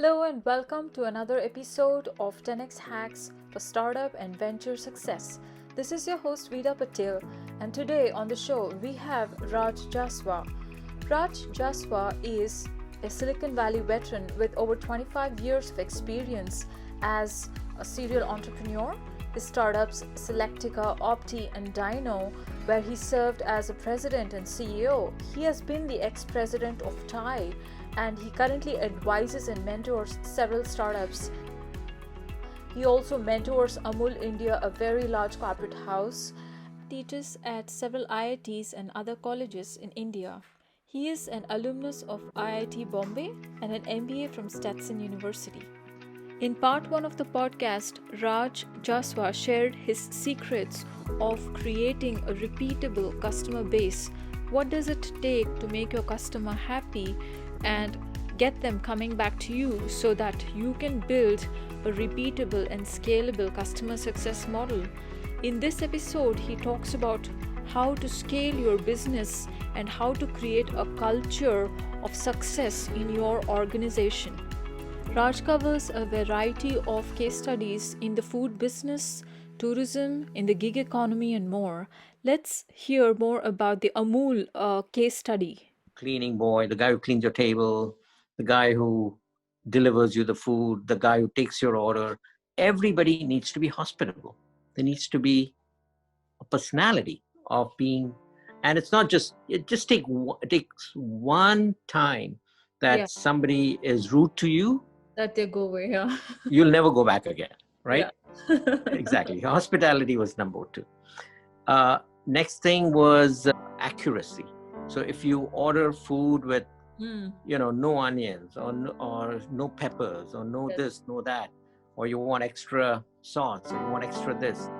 Hello and welcome to another episode of 10x Hacks for Startup and Venture Success. This is your host Vida Patel, and today on the show we have Raj Jaswa. Raj Jaswa is a Silicon Valley veteran with over 25 years of experience as a serial entrepreneur. His startups Selectica, Opti, and Dyyno, where he served as a president and CEO. He has been the ex-president of TIE, and he currently advises and mentors several startups. He also mentors Amul India, a very large corporate house, teaches at several IITs and other colleges in India. He is an alumnus of IIT Bombay and an MBA from Stetson University. In part 1 of the podcast, Raj Jaswa shared his secrets of creating a repeatable customer base. What does it take to make your customer happy and get them coming back to you so that you can build a repeatable and scalable customer success model? In this episode, he talks about how to scale your business and how to create a culture of success in your organization. Raj covers a variety of case studies in the food business, tourism, in the gig economy, and more. Let's hear more about the Amul case study. Cleaning boy, the guy who cleans your table, the guy who delivers you the food, the guy who takes your order. Everybody needs to be hospitable. There needs to be a personality of being, and it's not just, it takes one time that somebody is rude to you, that they go away, yeah. You'll never go back again, right? Yeah. Exactly. Hospitality was number 2. Next thing was accuracy. So if you order food with, no onions or no peppers or no this, no that, or you want extra sauce or you want extra this,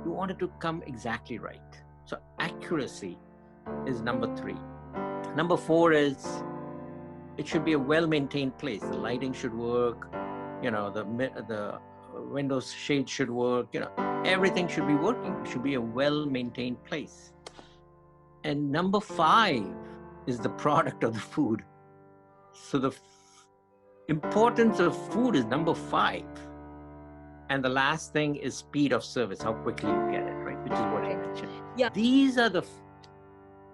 you want it to come exactly right. So accuracy is number 3. Number 4 is it should be a well-maintained place. The lighting should work, the windows shade should work, everything should be working. It should be a well-maintained place. And number 5 is the product of the food. So the importance of food is number 5. And the last thing is speed of service, how quickly you get it, right? Which is what I mentioned. Yeah. These are the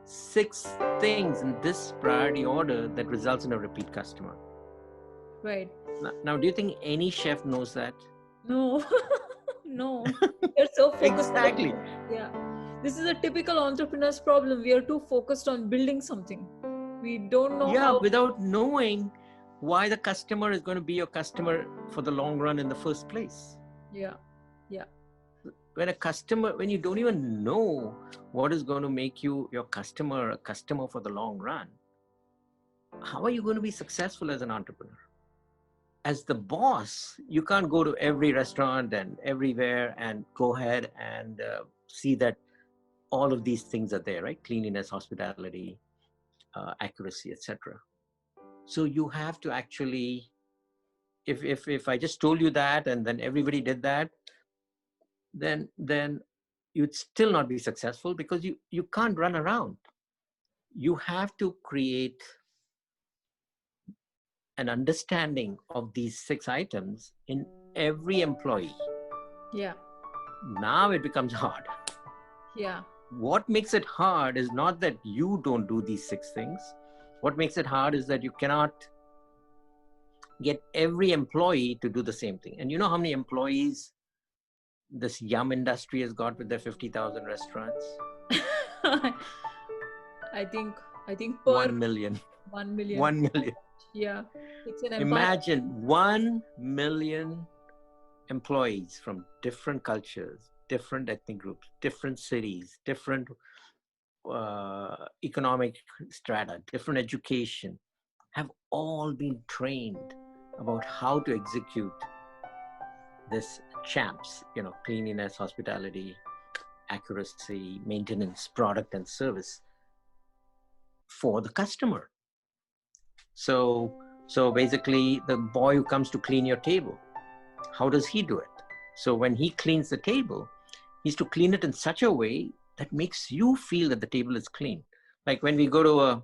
6 things in this priority order that results in a repeat customer. Right. Now, do you think any chef knows that? No. No. They're so focused. Exactly. Yeah. This is a typical entrepreneur's problem. We are too focused on building something. We don't know how. Without knowing why the customer is going to be your customer for the long run in the first place. Yeah. When you don't even know what is going to make you your customer a customer for the long run, how are you going to be successful as an entrepreneur? As the boss, you can't go to every restaurant and everywhere and go ahead and see that all of these things are there, right? Cleanliness, hospitality, accuracy, etc. So you have to actually, if I just told you that and then everybody did that, then you'd still not be successful because you can't run around. You have to create an understanding of these 6 items in every employee. Yeah. Now it becomes hard. Yeah. What makes it hard is not that you don't do these 6 things. What makes it hard is that you cannot get every employee to do the same thing. And you know how many employees this yum industry has got with their 50,000 restaurants? I think 1 million. 1 million. 1 million. Yeah. It's an empire. Imagine 1 million employees from different cultures, different ethnic groups, different cities, different economic strata, different education, have all been trained about how to execute this champs, cleanliness, hospitality, accuracy, maintenance, product and service for the customer. So basically the boy who comes to clean your table, how does he do it? So when he cleans the table, he's to clean it in such a way that makes you feel that the table is clean. Like when we go to a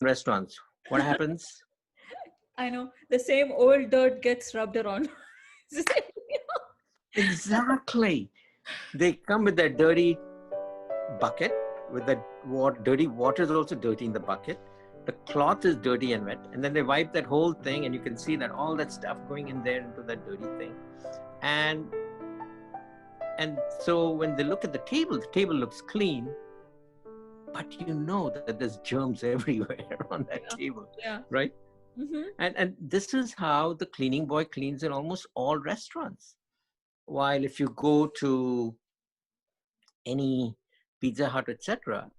restaurant, what happens? I know. The same old dirt gets rubbed around. Exactly. They come with that dirty bucket, with that dirty water is also dirty in the bucket. The cloth is dirty and wet, and then they wipe that whole thing, and you can see that all that stuff going in there into that dirty thing. And so when they look at the table looks clean, but you know that there's germs everywhere on that table, right? Mm-hmm. And this is how the cleaning boy cleans in almost all restaurants. While if you go to any Pizza Hut, etc.,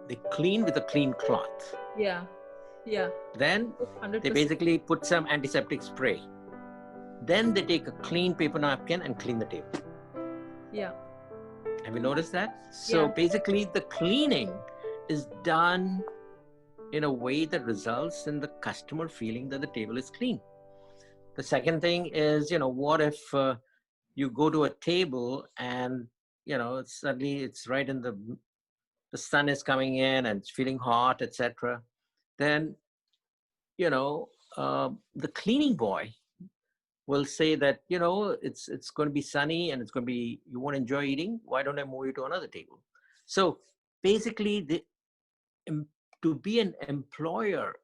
they clean with a clean cloth. Yeah. Then 100%. They basically put some antiseptic spray. Then they take a clean paper napkin and clean the table. Yeah. Have you noticed that? So basically the cleaning is done in a way that results in the customer feeling that the table is clean. The second thing is, what if you go to a table and, suddenly it's right in the sun is coming in and it's feeling hot, etc. Then, the cleaning boy will say that, it's going to be sunny and it's going to be, you won't enjoy eating. Why don't I move you to another table? So basically, to be an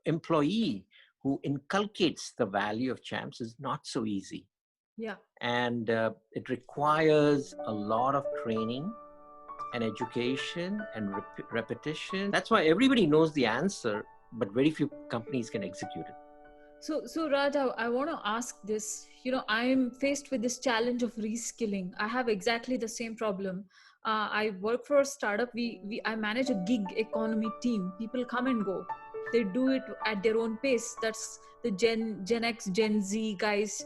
employee who inculcates the value of champs is not so easy. Yeah. And it requires a lot of training and education and repetition. That's why everybody knows the answer, but very few companies can execute it. So Raj, I want to ask this. I'm faced with this challenge of reskilling. I have exactly the same problem. I work for a startup. I manage a gig economy team. People come and go. They do it at their own pace. That's the Gen X, Gen Z guys.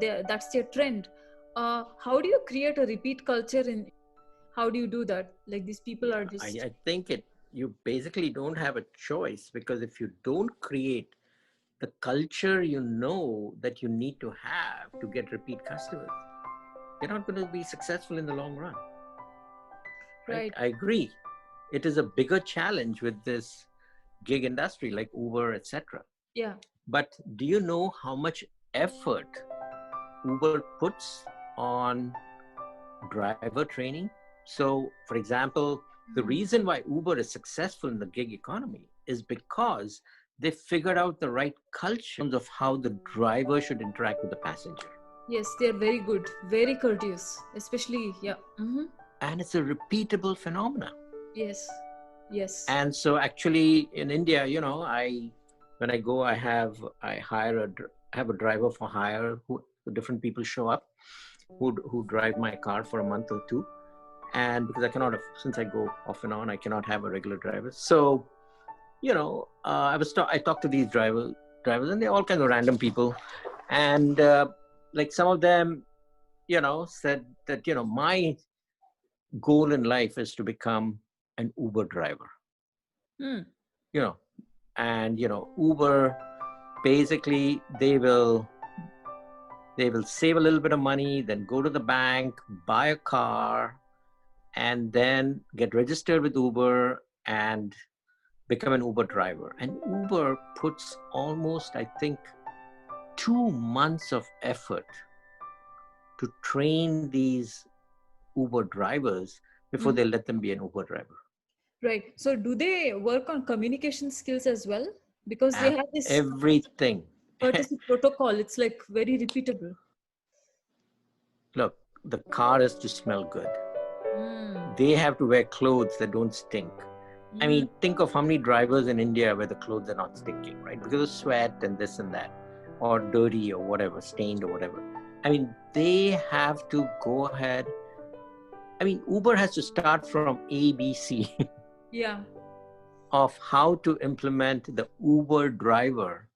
That's their trend. How do you create a repeat culture? How do you do that? Like, these people are just. I think you basically don't have a choice, because if you don't create the culture that you need to have to get repeat customers, you're not going to be successful in the long run. Right? I agree. It is a bigger challenge with this gig industry like Uber, etc. Yeah. But do you know how much effort Uber puts on driver training? So, for example, the reason why Uber is successful in the gig economy is because they figured out the right culture of how the driver should interact with the passenger. Yes, they're very good, very courteous, especially, And it's a repeatable phenomena. Yes. And so actually in India, when I go, I have a driver for hire who different people show up who drive my car for a month or two. And because since I go off and on, I cannot have a regular driver. So, I talked to these drivers, and they're all kind of random people. And like some of them, said that, my goal in life is to become an Uber driver. And, Uber, basically, they will save a little bit of money, then go to the bank, buy a car, and then get registered with Uber and become an Uber driver. And Uber puts almost, I think, 2 months of effort to train these Uber drivers before they let them be an Uber driver. Right. So do they work on communication skills as well? Because they have this everything. courtesy protocol. It's like very repeatable. Look, the car has to smell good. They have to wear clothes that don't stink. I mean, think of how many drivers in India where the clothes are not stinking, right? Because of sweat and this and that, or dirty or whatever, stained or whatever. I mean, they have to go ahead. I mean, Uber has to start from ABC. Yeah. Of how to implement the Uber driver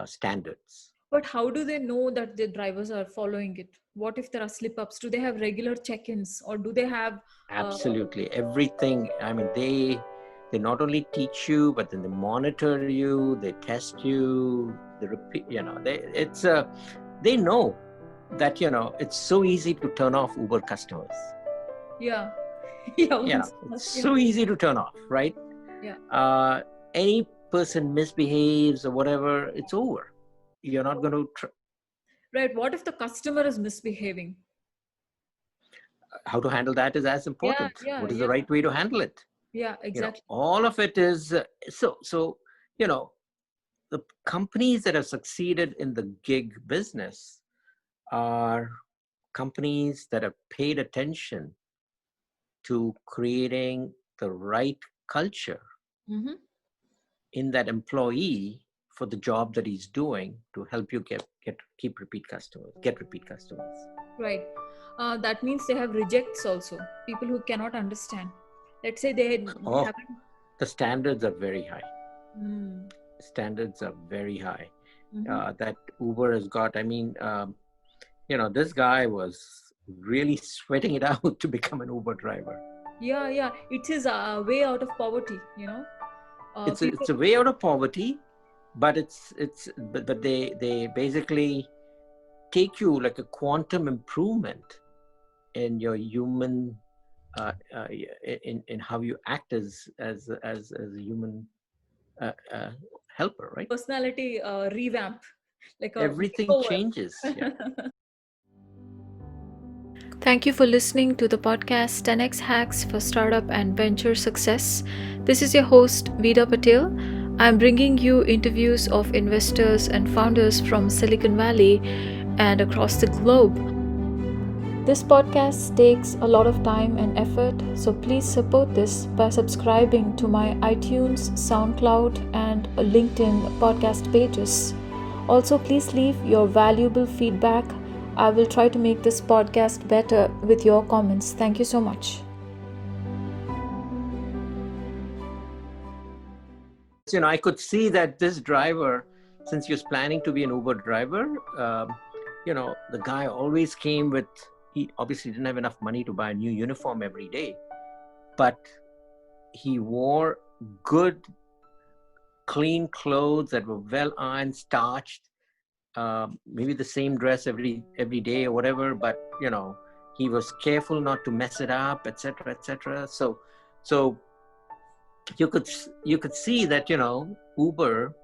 standards. But how do they know that the drivers are following it? What if there are slip-ups? Do they have regular check-ins, or do they have? Absolutely everything. I mean, they not only teach you, but then they monitor you, they test you, they repeat. They know that it's so easy to turn off Uber customers. Yeah. It's so easy to turn off, right? Yeah. Any person misbehaves or whatever, it's over. you're not going to Right. What if the customer is misbehaving? how to handle that is as Yeah, important. yeah, What is the yeah. right way to handle it? Yeah, exactly. All of it is so the companies that have succeeded in the gig business are companies that have paid attention to creating the right culture in that employee for the job that he's doing to help you keep repeat customers, get repeat customers. Right. That means they have rejects also, people who cannot understand. Let's say they haven't. The standards are very high. Mm. Standards are very high. That Uber has got. I mean, this guy was really sweating it out to become an Uber driver. Yeah, yeah. It's his way out of poverty. It's a way out of poverty, but but they basically take you like a quantum improvement in your human in how you act as a human helper, right? Personality revamp, like Everything changes. Yeah. Thank you for listening to the podcast 10x Hacks for Startup and Venture Success. This is your host, Vida Patel. I'm bringing you interviews of investors and founders from Silicon Valley and across the globe. This podcast takes a lot of time and effort, so please support this by subscribing to my iTunes, SoundCloud, and LinkedIn podcast pages. Also, please leave your valuable feedback. I will try to make this podcast better with your comments. Thank you so much. I could see that this driver, since he was planning to be an Uber driver, the guy always came with, he obviously didn't have enough money to buy a new uniform every day, but he wore good, clean clothes that were well ironed, starched, maybe the same dress every day or whatever, but he was careful not to mess it up, etc., etc. So you could see that Uber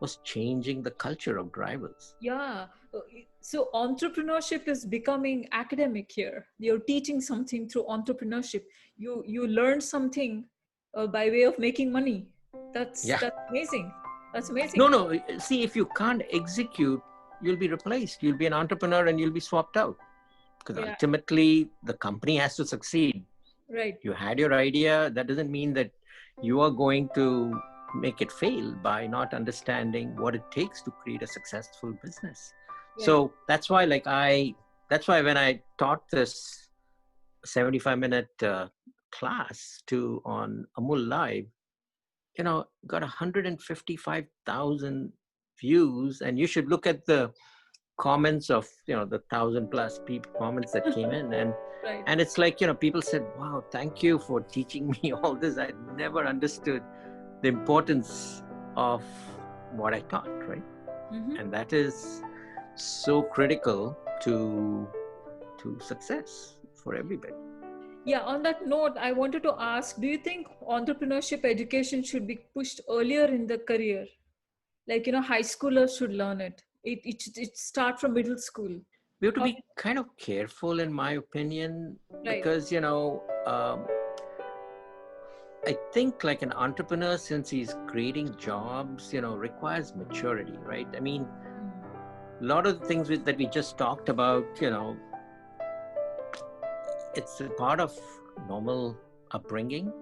was changing the culture of drivers. Yeah. So entrepreneurship is becoming academic here. You're teaching something through entrepreneurship. You learn something by way of making money. That's amazing. That's amazing. No. See, if you can't execute, you'll be replaced. You'll be an entrepreneur and you'll be swapped out. Because ultimately, the company has to succeed. Right. You had your idea. That doesn't mean that you are going to make it fail by not understanding what it takes to create a successful business. Right. So that's why when I taught this 75-minute class on Amul Live, got 155,000 views, and you should look at the comments of the 1,000+ people comments that came in, and right. And it's like people said, wow, thank you for teaching me all this. I never understood the importance of what I taught, right? And that is so critical to success for everybody. Yeah, on that note, I wanted to ask, do you think entrepreneurship education should be pushed earlier in the career? Like, high schoolers should learn it. It start from middle school. We have to be kind of careful, in my opinion, right. Because, I think like an entrepreneur, since he's creating jobs, requires maturity, right? I mean, a lot of the things that we just talked about, it's a part of normal upbringing.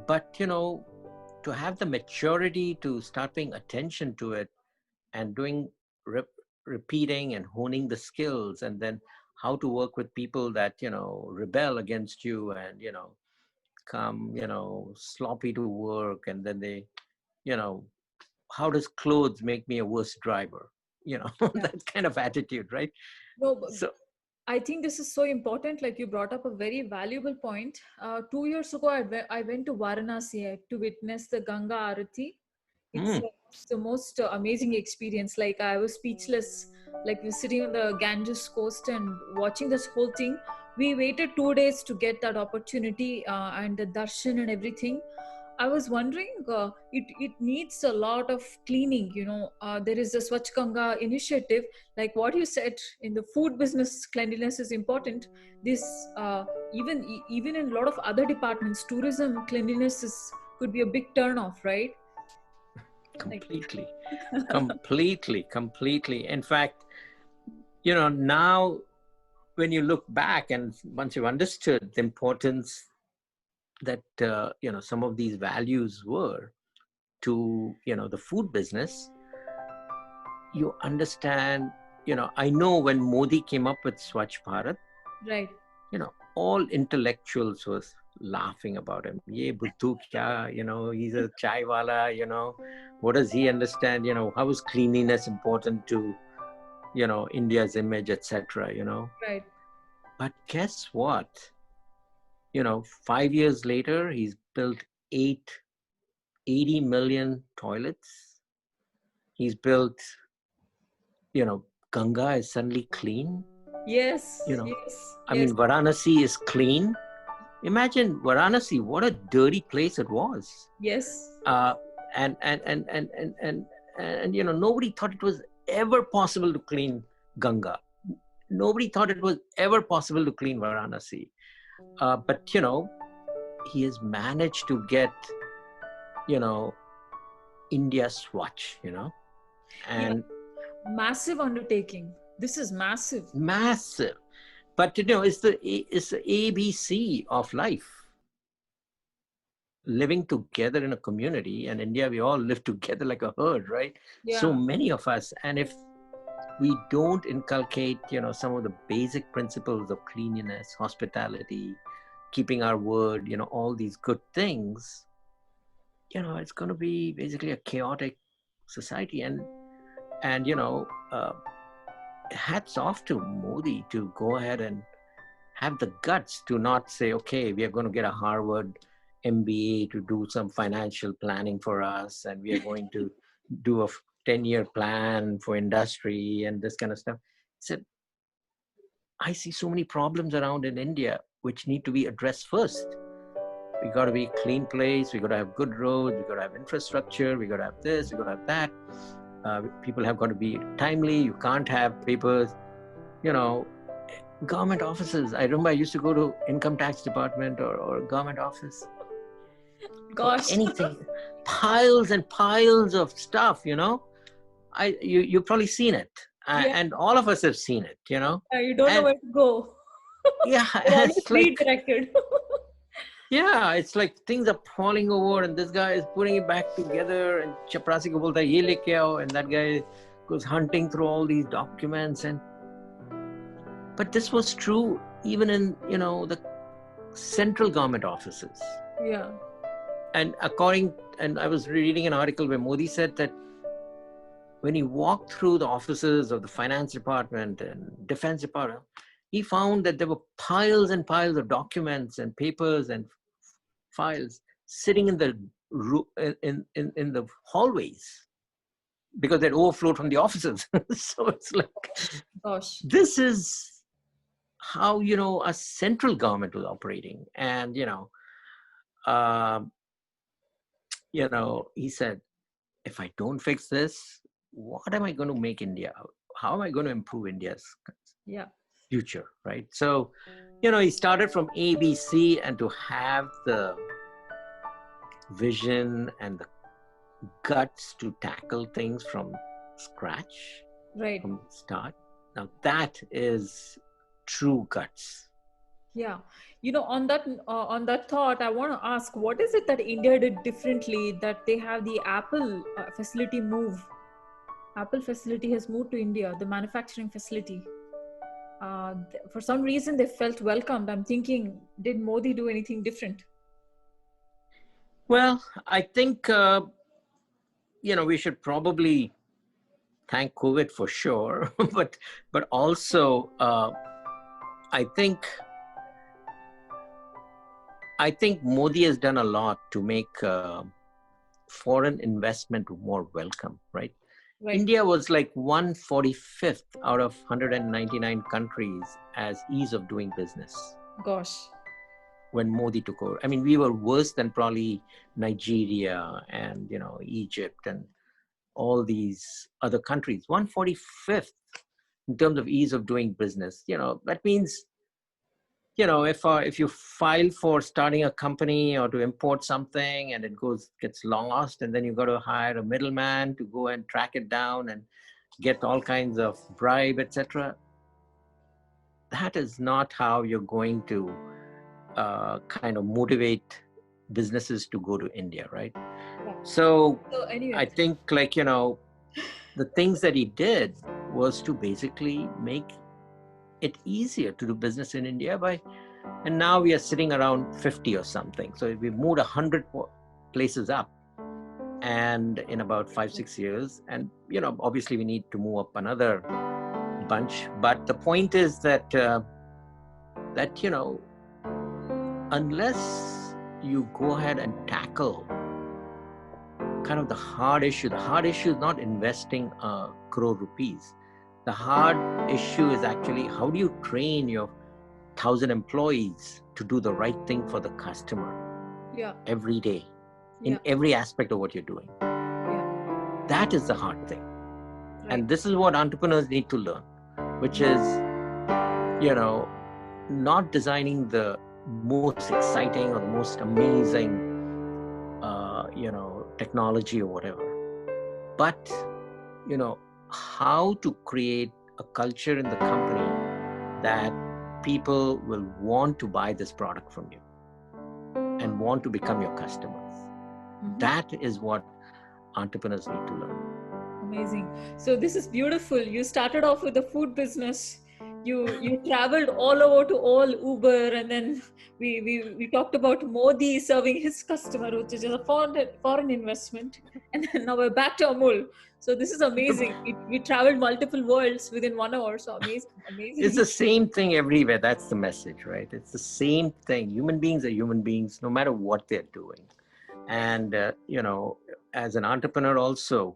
But, to have the maturity to start paying attention to it and doing repeating and honing the skills, and then how to work with people that, rebel against you and, come, sloppy to work. And then they, how does clothes make me a worse driver? That kind of attitude, right? No, so I think this is so important. Like you brought up a very valuable point. 2 years ago, I went to Varanasi to witness the Ganga Arati. It's the most amazing experience. Like I was speechless. Like we're sitting on the Ganges coast and watching this whole thing. We waited 2 days to get that opportunity and the darshan and everything. I was wondering, it needs a lot of cleaning. There is a Swachh Ganga initiative, like what you said in the food business, cleanliness is important. This even in a lot of other departments, tourism cleanliness could be a big turn off, right? Completely, completely. In fact, now when you look back and once you've understood the importance that some of these values were to the food business, you understand. I know when Modi came up with Swachh Bharat, right, all intellectuals was laughing about him. Ye buddhu kya, he's a chai wala, what does he understand? How is cleanliness important to India's image, etc. right. But guess what? 5 years later, he's built 80 million toilets. He's built, Ganga is suddenly clean. Yes, I mean, Varanasi is clean. Imagine Varanasi, what a dirty place it was. Yes. And nobody thought it was ever possible to clean Ganga. Nobody thought it was ever possible to clean Varanasi. But he has managed to get, India Swachh, and massive undertaking. This is massive. Massive. But it's the ABC of life. Living together in a community, and India, we all live together like a herd, right? Yeah. So many of us, and if we don't inculcate, some of the basic principles of cleanliness, hospitality, keeping our word, all these good things, it's going to be basically a chaotic society. And hats off to Modi to go ahead and have the guts to not say, okay, we are going to get a Harvard MBA to do some financial planning for us, and we are going to do a 10-year plan for industry and this kind of stuff. He said, I see so many problems around in India which need to be addressed first. We got to be a clean place. We got to have good roads. We got to have infrastructure. We got to have this. We got to have that. People have got to be timely. You can't have papers. Government offices. I remember I used to go to income tax department or government office. Gosh. Anything. Piles and piles of stuff, you've probably seen it. And all of us have seen it, You don't know where to go. Yeah. It's like redirected. Yeah, it's like things are falling over and this guy is putting it back together and chaprasi ko bolta hai, ye leke aao, and that guy goes hunting through all these documents. But this was true even in, the central government offices. Yeah. And I was reading an article where Modi said that when he walked through the offices of the finance department and defense department, he found that there were piles and piles of documents and papers and files sitting in the in the hallways because they'd overflowed from the offices. So it's like, gosh, this is how a central government was operating. And he said, if I don't fix this, what am I going to make India? How am I going to improve India's future, right? So, he started from ABC, and to have the vision and the guts to tackle things from scratch, right, from the start. Now that is true guts. Yeah. On that thought, I want to ask, what is it that India did differently that they have the Apple facility move? Apple facility has moved to India, the manufacturing facility. For some reason, they felt welcomed. I'm thinking, did Modi do anything different? Well, I think, we should probably thank COVID for sure, but also, I think Modi has done a lot to make foreign investment more welcome, right? India was like 145th out of 199 countries as ease of doing business. Gosh. when Modi took over. I mean, we were worse than probably Nigeria and, Egypt and all these other countries. 145th in terms of ease of doing business. That means, if you file for starting a company or to import something and it gets lost, and then you got to hire a middleman to go and track it down and get all kinds of bribe, etc. That is not how you're going to kind of motivate businesses to go to India, right? Yeah. So anyway, I think the things that he did was to basically make it easier to do business in India and now we are sitting around 50 or something. So we've moved 100 places up and in about 5-6 years. And, obviously we need to move up another bunch. But the point is that, unless you go ahead and tackle kind of the hard issue is not investing a crore rupees. The hard issue is actually how do you train your 1,000 employees to do the right thing for the customer every day in every aspect of what you're doing. That is the hard thing. Right. And this is what entrepreneurs need to learn, which is, not designing the most exciting or the most amazing, technology or whatever, but, how to create a culture in the company that people will want to buy this product from you and want to become your customers. Mm-hmm. That is what entrepreneurs need to learn. Amazing. So this is beautiful. You started off with the food business. You traveled all over to all Uber, and then we talked about Modi serving his customer, which is a foreign investment, and then now we're back to Amul. So this is amazing. We traveled multiple worlds within 1 hour. So amazing. It's the same thing everywhere. That's the message, right? It's the same thing. Human beings are human beings, no matter what they're doing. And as an entrepreneur, also,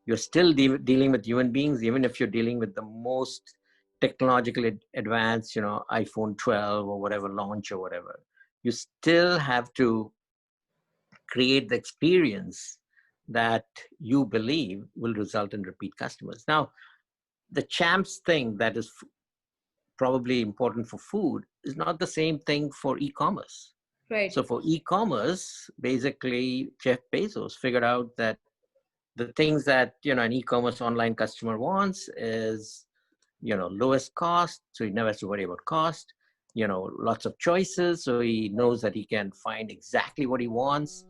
you're still dealing with human beings, even if you're dealing with the most technologically advanced, iPhone 12 or whatever launch or whatever. You still have to create the experience that you believe will result in repeat customers. Now, the champs thing that is probably important for food is not the same thing for e-commerce. Right. So for e-commerce, basically, Jeff Bezos figured out that the things that, an e-commerce online customer wants is, lowest cost. So he never has to worry about cost, lots of choices. So he knows that he can find exactly what he wants.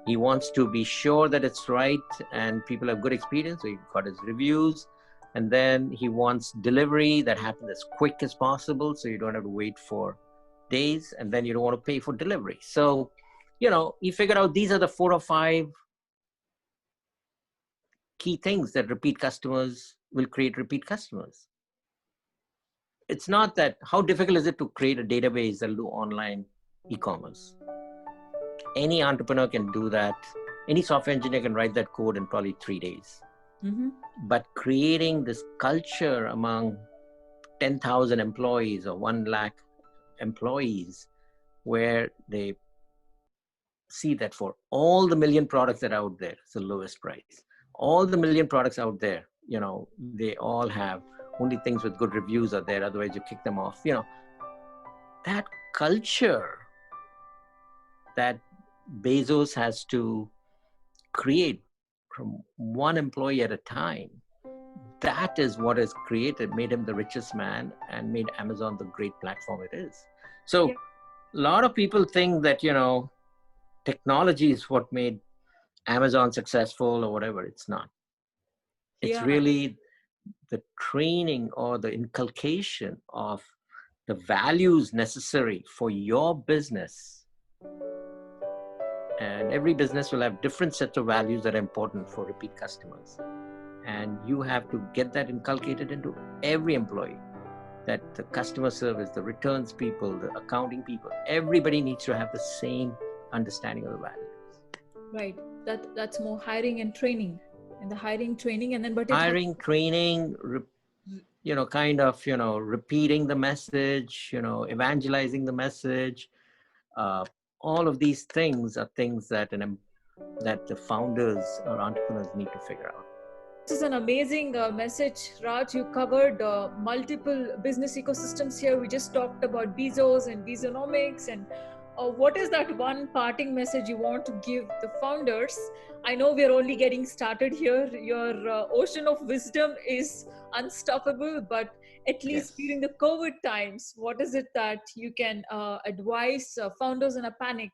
He wants to be sure that it's right and people have good experience. So he got his reviews. And then he wants delivery that happens as quick as possible. So you don't have to wait for days, and then you don't want to pay for delivery. So, he figured out these are the 4 or 5 key things that repeat customers will create repeat customers. It's not that how difficult is it to create a database that'll do online e-commerce. Any entrepreneur can do that. Any software engineer can write that code in probably 3 days. Mm-hmm. But creating this culture among 10,000 employees or 1 lakh employees where they see that for all the million products that are out there, it's the lowest price. All the million products out there, they all have only things with good reviews are there. Otherwise you kick them off. That culture that Bezos has to create from 1 employee at a time, that is what has made him the richest man and made Amazon the great platform it is. So a lot of people think that, technology is what made Amazon successful or whatever. It's not. It's really the training or the inculcation of the values necessary for your business. And every business will have different sets of values that are important for repeat customers. And you have to get that inculcated into every employee, that the customer service, the returns people, the accounting people, everybody needs to have the same understanding of the values. Right. That's more hiring and training. And the hiring, training, and then hiring, training, repeating the message, evangelizing the message, All of these things are things that that the founders or entrepreneurs need to figure out. This is an amazing message, Raj. You covered multiple business ecosystems here. We just talked about Bezos and Bezonomics. And what is that one parting message you want to give the founders? I know we're only getting started here. Your ocean of wisdom is unstoppable, but at least during the COVID times, what is it that you can advise founders in a panic,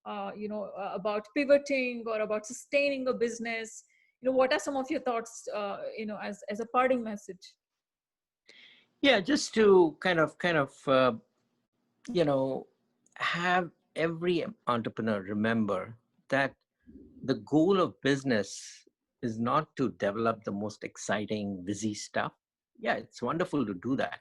about pivoting or about sustaining a business? What are some of your thoughts, as a parting message? Yeah, just to kind of have every entrepreneur remember that the goal of business is not to develop the most exciting, busy stuff. Yeah, it's wonderful to do that.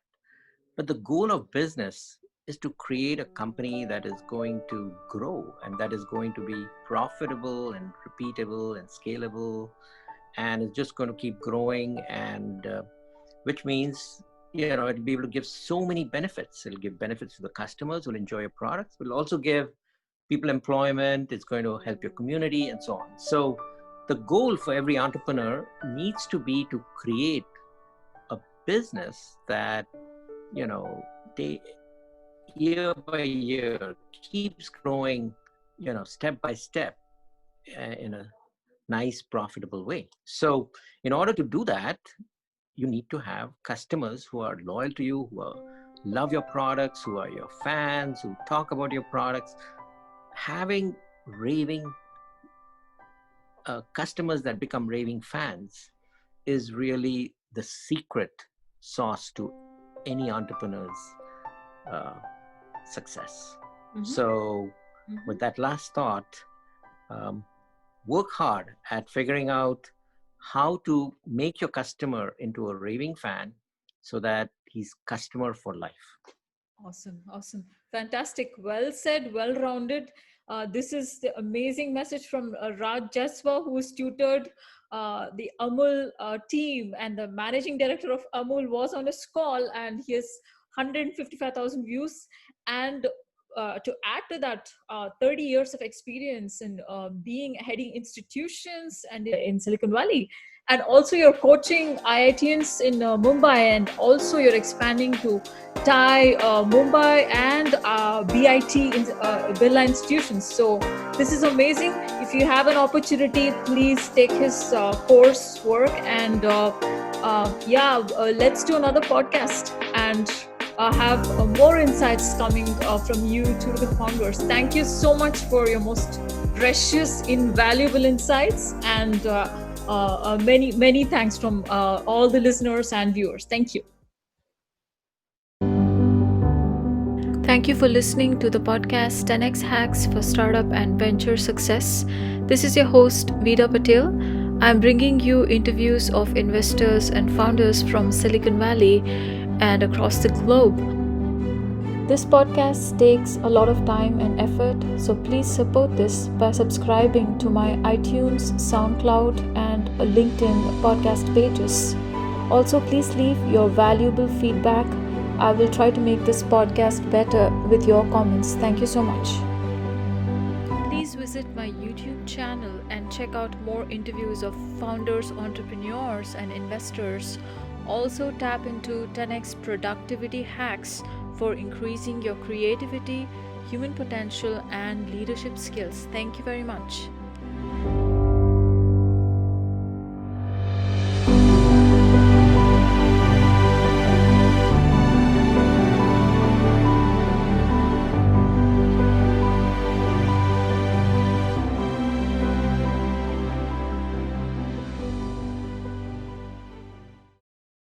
But the goal of business is to create a company that is going to grow and that is going to be profitable and repeatable and scalable, and is just going to keep growing, and which means it'll be able to give so many benefits. It'll give benefits to the customers who will enjoy your products. It'll also give people employment. It's going to help your community and so on. So the goal for every entrepreneur needs to be to create a business that they year by year keeps growing, step by step, in a nice, profitable way. So in order to do that, you need to have customers who are loyal to you, who love your products, who are your fans, who talk about your products. Having raving customers that become raving fans is really the secret sauce to any entrepreneur's success. Mm-hmm. So with that last thought, work hard at figuring out how to make your customer into a raving fan so that he's customer for life. Awesome. Fantastic. Well said, well-rounded. This is the amazing message from Raj Jaswa, who is tutored the Amul team, and the managing director of Amul was on his call, and he has 155,000 views. And to add to that, 30 years of experience in heading institutions and in Silicon Valley. And also you're coaching IITians in Mumbai, and also you're expanding to TIE, Mumbai, and BIT Birla institutions. So this is amazing. If you have an opportunity, please take his coursework, and let's do another podcast and have more insights coming from you to the founders. Thank you so much for your most precious, invaluable insights, and many thanks from all the listeners and viewers. Thank you. Thank you for listening to the podcast 10x Hacks for Startup and Venture Success. This is your host, Vida Patel. I'm bringing you interviews of investors and founders from Silicon Valley and across the globe. This podcast takes a lot of time and effort, so please support this by subscribing to my iTunes, SoundCloud, and LinkedIn podcast pages. Also, please leave your valuable feedback. I will try to make this podcast better with your comments. Thank you so much. Please visit my YouTube channel and check out more interviews of founders, entrepreneurs, and investors. Also tap into 10x productivity hacks for increasing your creativity, human potential, and leadership skills. Thank you very much.